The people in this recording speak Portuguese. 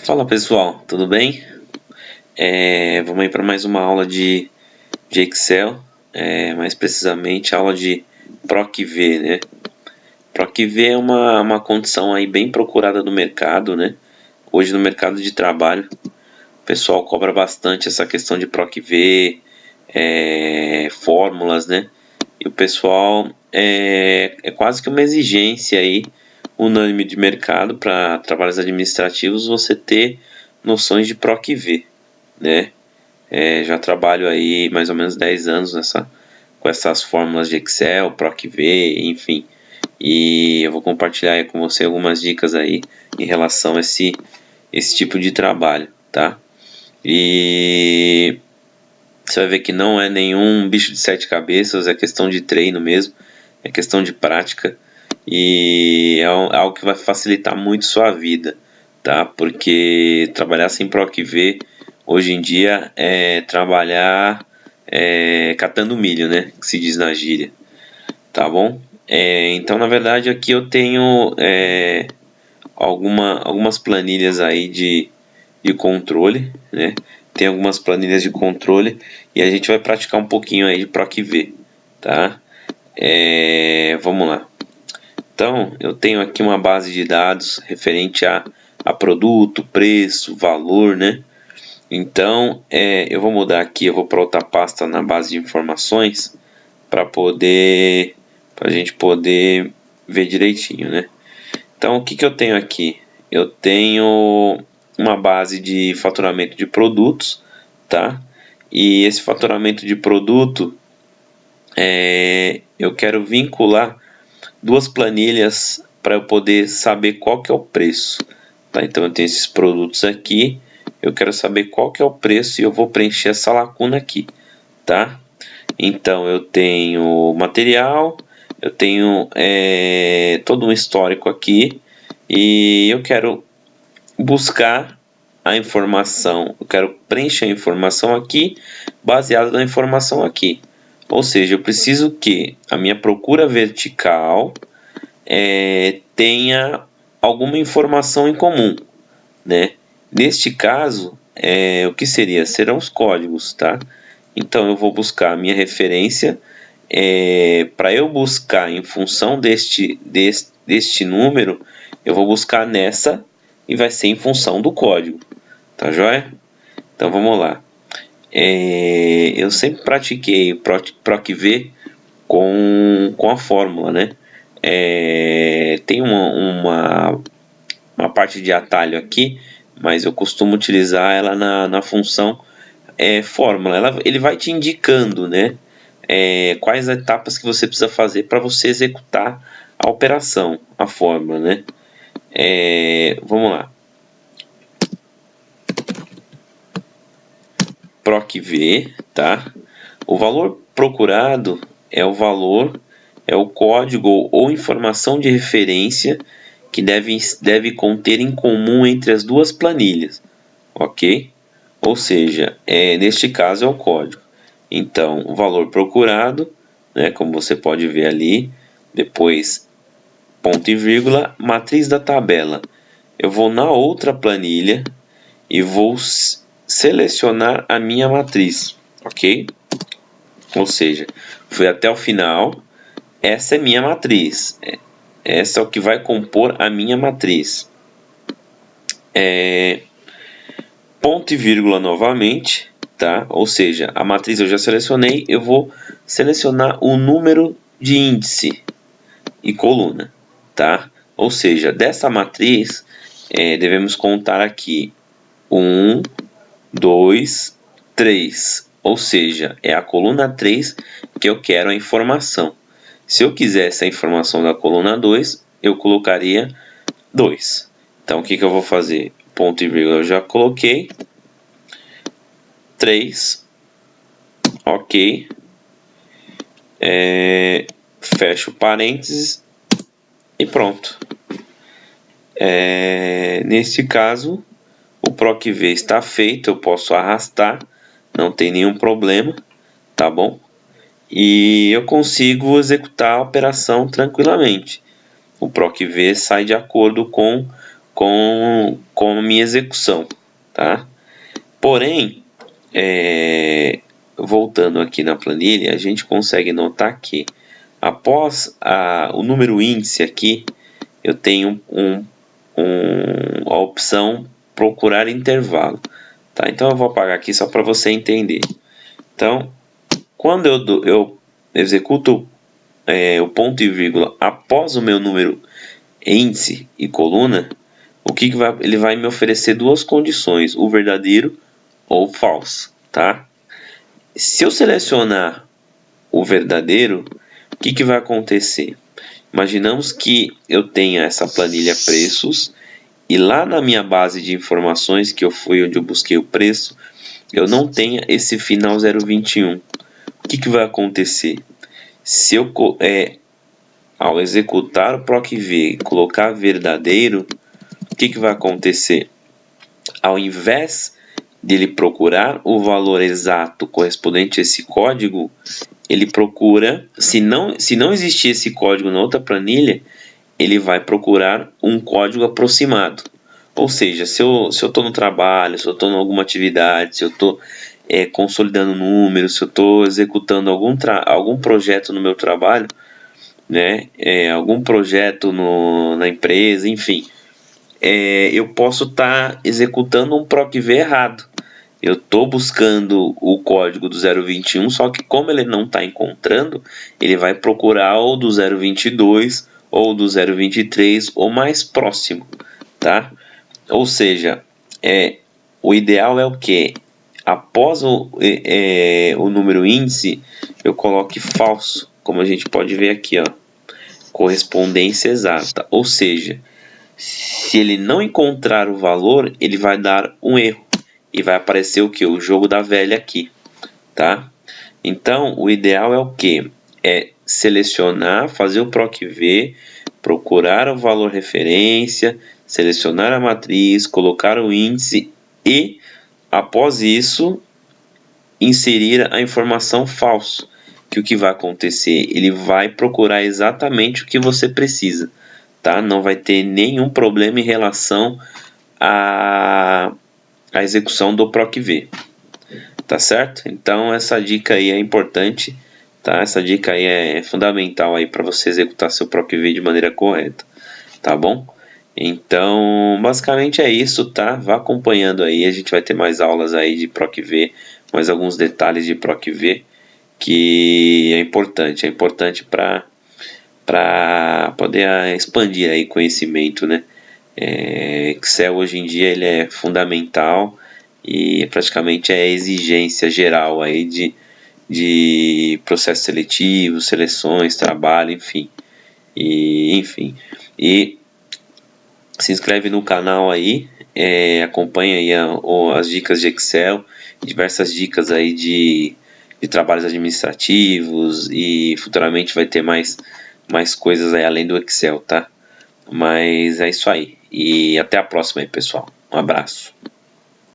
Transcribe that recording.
Fala pessoal, tudo bem? Vamos aí para mais uma aula de Excel, mais precisamente a aula de PROC-V, né? PROC-V é uma condição aí bem procurada no mercado, né? Hoje no mercado de trabalho, o pessoal cobra bastante essa questão de PROC-V, fórmulas, né? E o pessoal é quase que uma exigência aí unânime de mercado para trabalhos administrativos você ter noções de PROC-V, né? Já trabalho aí mais ou menos 10 anos com essas fórmulas de Excel, PROC-V, enfim. E eu vou compartilhar aí com você algumas dicas aí em relação a esse tipo de trabalho, tá? E você vai ver que não é nenhum bicho de 7 cabeças, é questão de treino mesmo, é questão de prática e é algo que vai facilitar muito sua vida, tá? Porque trabalhar sem PROC-V hoje em dia é trabalhar catando milho, né? Que se diz na gíria, tá bom? Então, na verdade, aqui eu tenho algumas planilhas aí de controle, né? Tem algumas planilhas de controle e a gente vai praticar um pouquinho aí de PROC-V, tá? Vamos lá. Então, eu tenho aqui uma base de dados referente a produto, preço, valor, né? Então, eu vou mudar aqui, eu vou para outra pasta na base de informações para a gente poder ver direitinho, né? Então, o que eu tenho aqui? Eu tenho uma base de faturamento de produtos, tá? E esse faturamento de produto, eu quero vincular duas planilhas para eu poder saber qual que é o preço, tá? Então eu tenho esses produtos aqui, eu quero saber qual que é o preço e eu vou preencher essa lacuna aqui, tá? Então eu tenho material, eu tenho todo um histórico aqui e eu quero buscar a informação, eu quero preencher a informação aqui baseada na informação aqui. Ou seja, eu preciso que a minha procura vertical tenha alguma informação em comum, né? Neste caso, o que seria? Serão os códigos, tá? Então, eu vou buscar a minha referência. Para eu buscar em função deste número, eu vou buscar nessa e vai ser em função do código, tá joia? Então, vamos lá. Eu sempre pratiquei PROC-V com a fórmula, né? Tem uma parte de atalho aqui, mas eu costumo utilizar ela na função fórmula. Ele vai te indicando, né? Quais etapas que você precisa fazer para você executar a operação, a fórmula, né? Vamos lá. PROC-V, tá? O valor procurado é o código ou informação de referência que deve conter em comum entre as duas planilhas, ok? Ou seja, neste caso é o código. Então, o valor procurado, né, como você pode ver ali, depois ponto e vírgula, matriz da tabela. Eu vou na outra planilha e vou selecionar a minha matriz, ok? Ou seja, fui até o final, essa é minha matriz, essa é o que vai compor a minha matriz. Ponto e vírgula novamente, tá? Ou seja, a matriz eu já selecionei, eu vou selecionar o número de índice e coluna, tá? Ou seja, dessa matriz devemos contar aqui 1, 2, 3, ou seja, é a coluna 3 que eu quero a informação. Se eu quisesse a informação da coluna 2, eu colocaria 2. Então, o que eu vou fazer? Ponto e vírgula eu já coloquei. 3. Ok. Fecho parênteses e pronto. Neste caso, o PROC-V está feito, eu posso arrastar, não tem nenhum problema, tá bom? E eu consigo executar a operação tranquilamente. O PROC-V sai de acordo com com a minha execução, tá? Porém, voltando aqui na planilha, a gente consegue notar que após o número índice aqui, eu tenho a opção procurar intervalo, tá? Então eu vou apagar aqui só para você entender. Então, quando eu executo o ponto e vírgula após o meu número índice e coluna, ele vai me oferecer duas condições, o verdadeiro ou falso, tá? Se eu selecionar o verdadeiro, o que vai acontecer? Imaginamos que eu tenha essa planilha preços e lá na minha base de informações, que foi onde eu busquei o preço, eu não tenha esse final 0,21. O que vai acontecer? Se eu, ao executar o PROC-V e colocar verdadeiro, o que vai acontecer? Ao invés dele procurar o valor exato correspondente a esse código, ele procura, se não existir esse código na outra planilha, ele vai procurar um código aproximado. Ou seja, se eu estou no trabalho, se eu estou em alguma atividade, se eu estou consolidando números, se eu estou executando algum projeto no meu trabalho, né, algum projeto na empresa, enfim, eu posso estar executando um PROC-V errado. Eu estou buscando o código do 0,21, só que como ele não está encontrando, ele vai procurar o do 0,22 ou do 0,23 ou mais próximo, tá? Ou seja, o ideal é o que? Após o número índice, eu coloque falso, como a gente pode ver aqui, ó, correspondência exata. Ou seja, se ele não encontrar o valor, ele vai dar um erro e vai aparecer o que? O jogo da velha aqui, tá? Então, o ideal é o que? É selecionar, fazer o PROC-V, procurar o valor referência, selecionar a matriz, colocar o índice e, após isso, inserir a informação falso. Que o que vai acontecer? Ele vai procurar exatamente o que você precisa, tá? Não vai ter nenhum problema em relação à execução do PROC-V, tá certo? Então essa dica aí é importante, tá? Essa dica aí é fundamental aí para você executar seu PROC-V de maneira correta, tá bom? Então basicamente é isso, tá? Vá acompanhando aí, a gente vai ter mais aulas aí de PROC-V, mais alguns detalhes de PROC-V que é importante para poder expandir aí conhecimento, né? Excel hoje em dia ele é fundamental e praticamente é exigência geral aí de processo seletivo, seleções, trabalho, enfim. E se inscreve no canal aí, acompanha aí as dicas de Excel, diversas dicas aí de trabalhos administrativos e futuramente vai ter mais coisas aí além do Excel, tá? Mas é isso aí. E até a próxima aí, pessoal. Um abraço.